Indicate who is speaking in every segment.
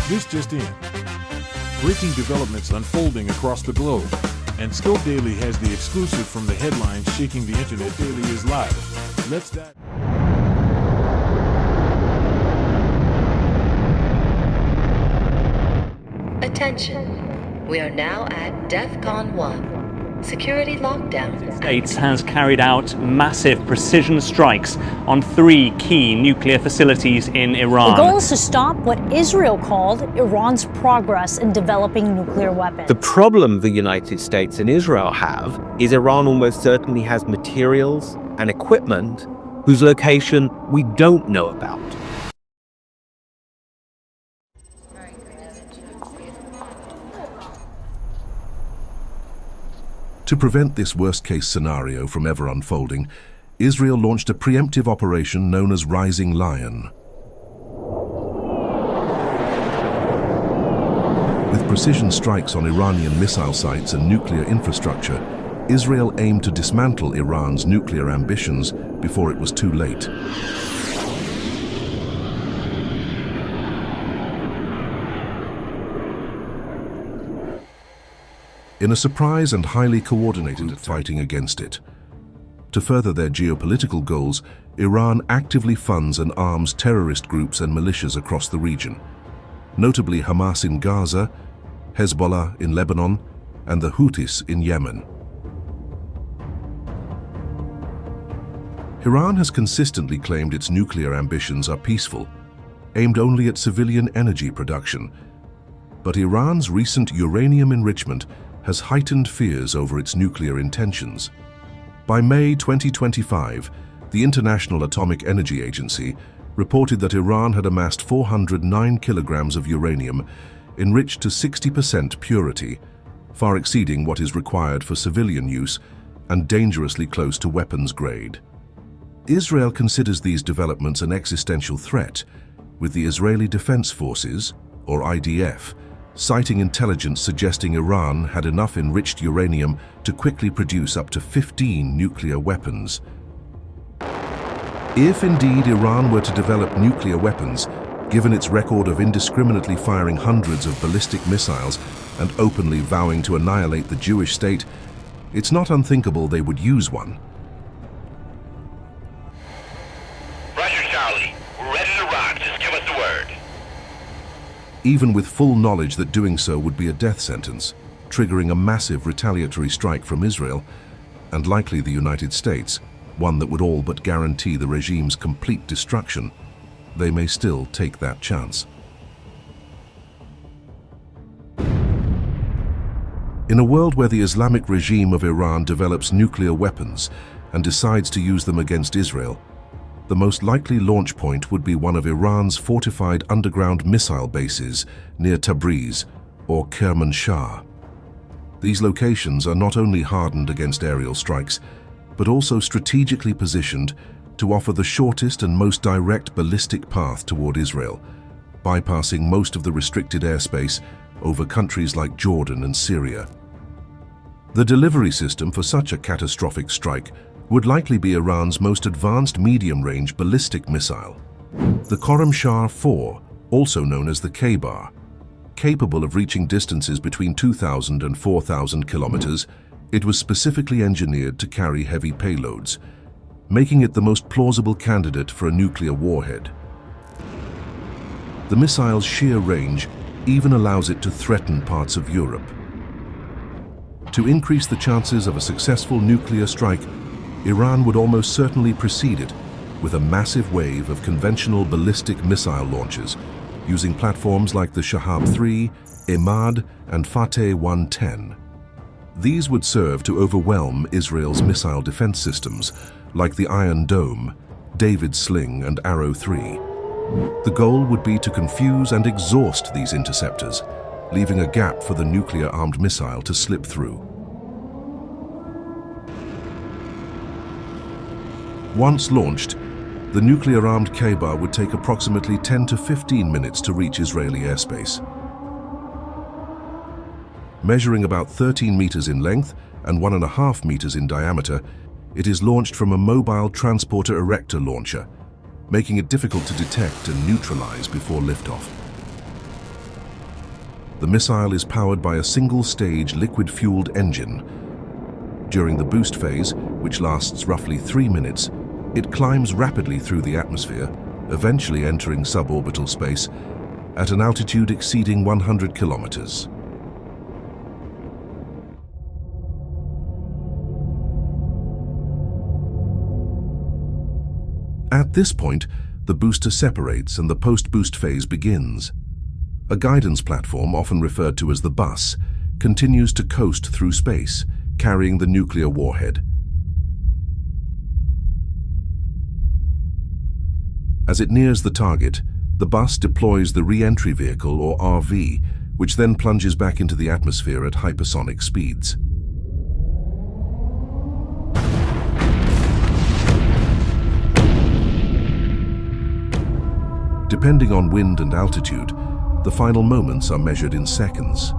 Speaker 1: This just in. Breaking developments unfolding across the globe. And Scope Daily has the exclusive from the headlines shaking the internet. Daily is live. Let's dive.
Speaker 2: Attention. We are now at DEFCON 1. Security lockdown.
Speaker 3: The States has carried out massive precision strikes on 3 key nuclear facilities in Iran.
Speaker 4: The goal is to stop what Israel called Iran's progress in developing nuclear weapons.
Speaker 5: The problem the United States and Israel have is Iran almost certainly has materials and equipment whose location we don't know about.
Speaker 6: To prevent this worst-case scenario from ever unfolding, Israel launched a preemptive operation known as Rising Lion. With precision strikes on Iranian missile sites and nuclear infrastructure, Israel aimed to dismantle Iran's nuclear ambitions before it was too late. In a surprise and highly coordinated fighting against it. To further their geopolitical goals, Iran actively funds and arms terrorist groups and militias across the region, notably Hamas in Gaza, Hezbollah in Lebanon, and the Houthis in Yemen. Iran has consistently claimed its nuclear ambitions are peaceful, aimed only at civilian energy production. But Iran's recent uranium enrichment has heightened fears over its nuclear intentions. By May 2025, the International Atomic Energy Agency reported that Iran had amassed 409 kilograms of uranium enriched to 60% purity, far exceeding what is required for civilian use and dangerously close to weapons grade. Israel considers these developments an existential threat, with the Israeli Defense Forces, or IDF, citing intelligence suggesting Iran had enough enriched uranium to quickly produce up to 15 nuclear weapons. If indeed Iran were to develop nuclear weapons, given its record of indiscriminately firing hundreds of ballistic missiles and openly vowing to annihilate the Jewish state, it's not unthinkable they would use one.
Speaker 7: Roger, Charlie. We're ready to rock. Just give us the word.
Speaker 6: Even with full knowledge that doing so would be a death sentence, triggering a massive retaliatory strike from Israel, and likely the United States, one that would all but guarantee the regime's complete destruction, they may still take that chance. In a world where the Islamic regime of Iran develops nuclear weapons and decides to use them against Israel, the most likely launch point would be one of Iran's fortified underground missile bases near Tabriz or Kermanshah. These locations are not only hardened against aerial strikes, but also strategically positioned to offer the shortest and most direct ballistic path toward Israel, bypassing most of the restricted airspace over countries like Jordan and Syria. The delivery system for such a catastrophic strike would likely be Iran's most advanced medium-range ballistic missile, the Khorramshahr-4, also known as the K-bar. Capable of reaching distances between 2,000 and 4,000 kilometers, it was specifically engineered to carry heavy payloads, making it the most plausible candidate for a nuclear warhead. The missile's sheer range even allows it to threaten parts of Europe. To increase the chances of a successful nuclear strike, Iran would almost certainly precede it with a massive wave of conventional ballistic missile launches using platforms like the Shahab-3, Emad, and Fateh 110. These would serve to overwhelm Israel's missile defense systems like the Iron Dome, David Sling, and Arrow 3. The goal would be to confuse and exhaust these interceptors, leaving a gap for the nuclear-armed missile to slip through. Once launched, the nuclear-armed K-bar would take approximately 10 to 15 minutes to reach Israeli airspace. Measuring about 13 meters in length and 1.5 meters in diameter, it is launched from a mobile transporter erector launcher, making it difficult to detect and neutralize before liftoff. The missile is powered by a single-stage liquid-fueled engine. During the boost phase, which lasts roughly 3 minutes, it climbs rapidly through the atmosphere, eventually entering suborbital space at an altitude exceeding 100 kilometers. At this point, the booster separates and the post-boost phase begins. A guidance platform, often referred to as the bus, continues to coast through space, carrying the nuclear warhead. As it nears the target, the bus deploys the re-entry vehicle, or RV, which then plunges back into the atmosphere at hypersonic speeds. Depending on wind and altitude, the final moments are measured in seconds.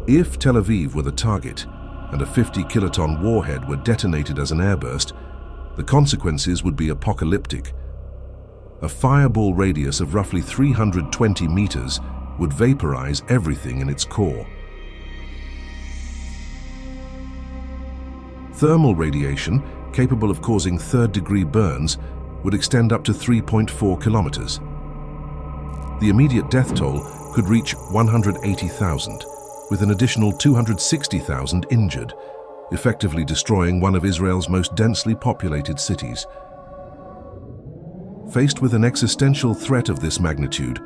Speaker 6: If Tel Aviv were the target, and a 50-kiloton warhead were detonated as an airburst, the consequences would be apocalyptic. A fireball radius of roughly 320 meters would vaporize everything in its core. Thermal radiation, capable of causing third-degree burns, would extend up to 3.4 kilometers. The immediate death toll could reach 180,000, with an additional 260,000 injured, effectively destroying one of Israel's most densely populated cities. Faced with an existential threat of this magnitude,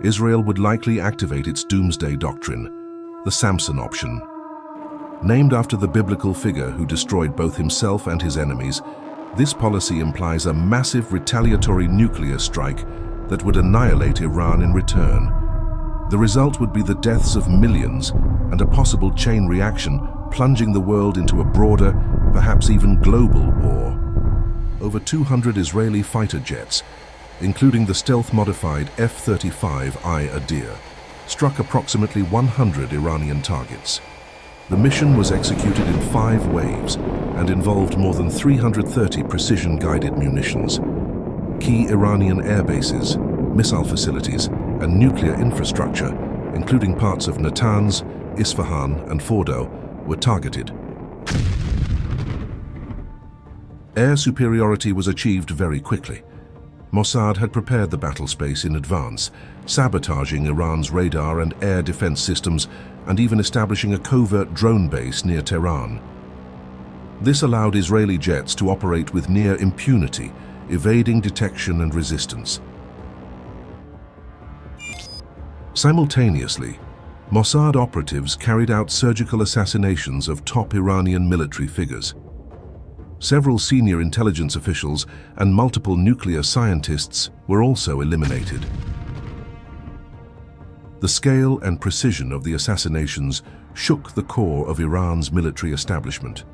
Speaker 6: Israel would likely activate its doomsday doctrine, the Samson option. Named after the biblical figure who destroyed both himself and his enemies, this policy implies a massive retaliatory nuclear strike that would annihilate Iran in return. The result would be the deaths of millions and a possible chain reaction, plunging the world into a broader, perhaps even global war. Over 200 Israeli fighter jets, including the stealth-modified F-35I Adir, struck approximately 100 Iranian targets. The mission was executed in 5 waves and involved more than 330 precision-guided munitions. Key Iranian air bases, missile facilities, and nuclear infrastructure, including parts of Natanz, Isfahan, and Fordo, were targeted. Air superiority was achieved very quickly. Mossad had prepared the battle space in advance, sabotaging Iran's radar and air defense systems and even establishing a covert drone base near Tehran. This allowed Israeli jets to operate with near impunity, evading detection and resistance. Simultaneously, Mossad operatives carried out surgical assassinations of top Iranian military figures. Several senior intelligence officials and multiple nuclear scientists were also eliminated. The scale and precision of the assassinations shook the core of Iran's military establishment.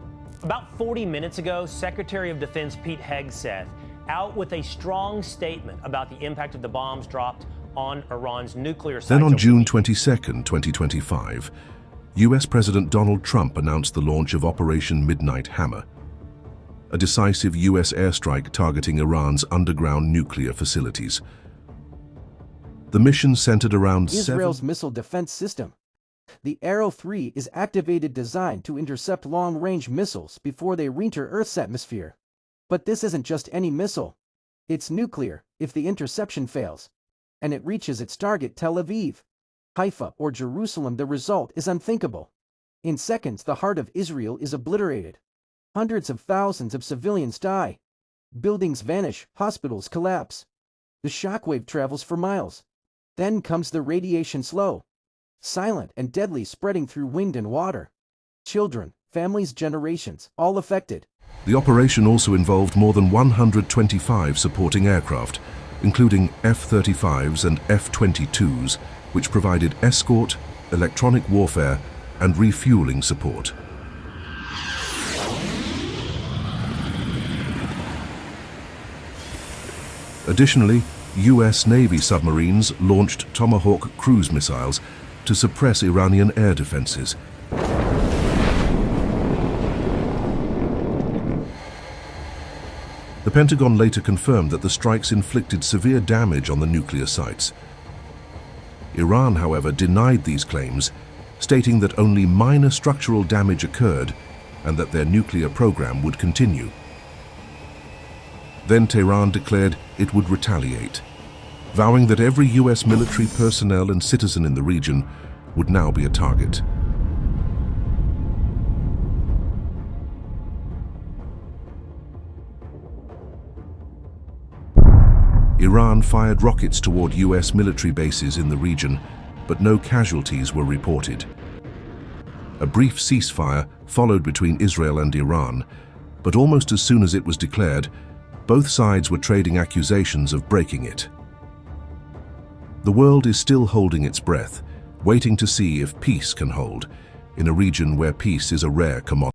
Speaker 8: About 40 minutes ago, Secretary of Defense Pete Hegseth out with a strong statement about the impact of the bombs dropped on Iran's nuclear sites.
Speaker 6: Then on June 22, 2025, US President Donald Trump announced the launch of Operation Midnight Hammer, a decisive US airstrike targeting Iran's underground nuclear facilities. The mission centered around
Speaker 9: Israel's missile defense system. The Arrow 3 is activated, designed to intercept long-range missiles before they re-enter Earth's atmosphere. But this isn't just any missile. It's nuclear if the interception fails, and it reaches its target, Tel Aviv, Haifa, or Jerusalem. The result is unthinkable. In seconds, the heart of Israel is obliterated. Hundreds of thousands of civilians die. Buildings vanish, hospitals collapse. The shockwave travels for miles. Then comes the radiation, slow, silent, and deadly, spreading through wind and water. Children, families, generations, all affected.
Speaker 6: The operation also involved more than 125 supporting aircraft, including F-35s and F-22s, which provided escort, electronic warfare, and refueling support. Additionally, US Navy submarines launched Tomahawk cruise missiles to suppress Iranian air defenses. The Pentagon later confirmed that the strikes inflicted severe damage on the nuclear sites. Iran, however, denied these claims, stating that only minor structural damage occurred and that their nuclear program would continue. Then Tehran declared it would retaliate, vowing that every US military personnel and citizen in the region would now be a target. Iran fired rockets toward US military bases in the region, but no casualties were reported. A brief ceasefire followed between Israel and Iran, but almost as soon as it was declared, both sides were trading accusations of breaking it. The world is still holding its breath, waiting to see if peace can hold, in a region where peace is a rare commodity.